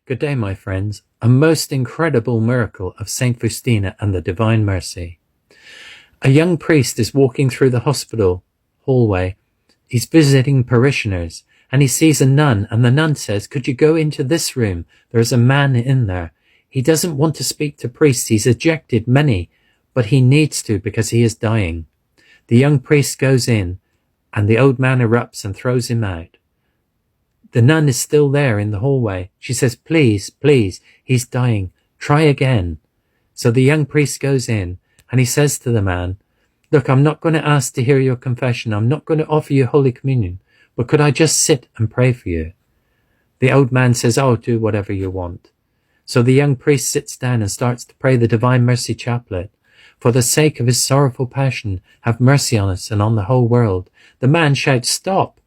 Good day, my friends. A most incredible miracle of Saint Faustina and the Divine Mercy. A young priest is walking through the hospital hallway. He's visiting parishioners, and he sees a nun, and the nun says, "Could you go into this room? There's a man in there. He doesn't want to speak to priests. He's ejected many, but he needs to because he is dying." The young priest goes in, and the old man erupts and throws him out. The nun is still there in the hallway. She says, "Please, please, he's dying. Try again." So the young priest goes in, and he says to the man, "Look, I'm not going to ask to hear your confession. I'm not going to offer you Holy Communion, but could I just sit and pray for you?" The old man says, "Oh, do whatever you want." So the young priest sits down and starts to pray the Divine Mercy Chaplet. "For the sake of his sorrowful passion, have mercy on us and on the whole world." The man shouts, "Stop!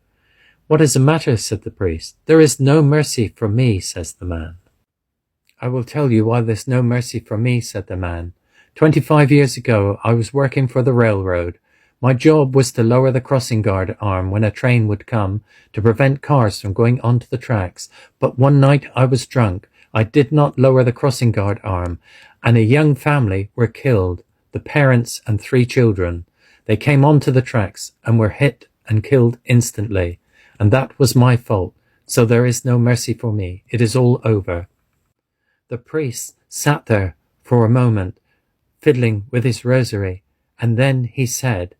What is the matter?" said the priest. "There is no mercy for me," says the man. "I will tell you why there's no mercy for me," said the man. 25 years ago, I was working for the railroad. My job was to lower the crossing guard arm when a train would come to prevent cars from going onto the tracks. But one night I was drunk. I did not lower the crossing guard arm, and a young family were killed, the parents and 3 children. They came onto the tracks and were hit and killed instantly. And that was my fault, so there is no mercy for me. It is all over. The priest sat there for a moment, fiddling with his rosary, and then he said,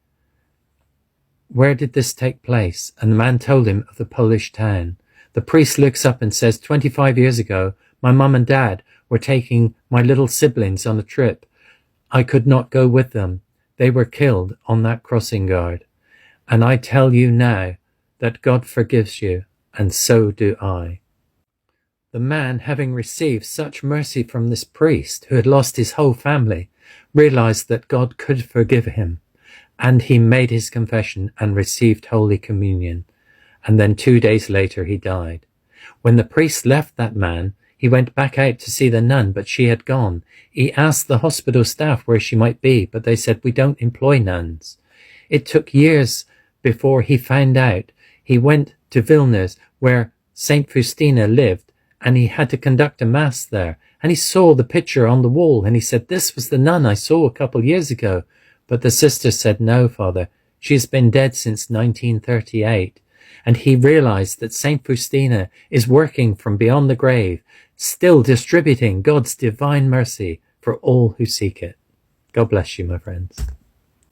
"Where did this take place?" And the man told him of the Polish town. The priest looks up and says, 25 years ago, my mum and dad were taking my little siblings on a trip. I could not go with them. They were killed on that crossing guard. And I tell you now, that God forgives you, and so do I." The man, having received such mercy from this priest who had lost his whole family, realized that God could forgive him, and he made his confession and received Holy Communion. And then 2 days later he died. When the priest left that man, he went back out to see the nun, but she had gone. He asked the hospital staff where she might be, but they said, "We don't employ nuns." It took years before he found out. He went to Vilnius, where Saint Faustina lived, and he had to conduct a mass there. And he saw the picture on the wall, and he said, "This was the nun I saw a couple years ago." But the sister said, "No, Father, she has been dead since 1938. And he realized that Saint Faustina is working from beyond the grave, still distributing God's divine mercy for all who seek it. God bless you, my friends.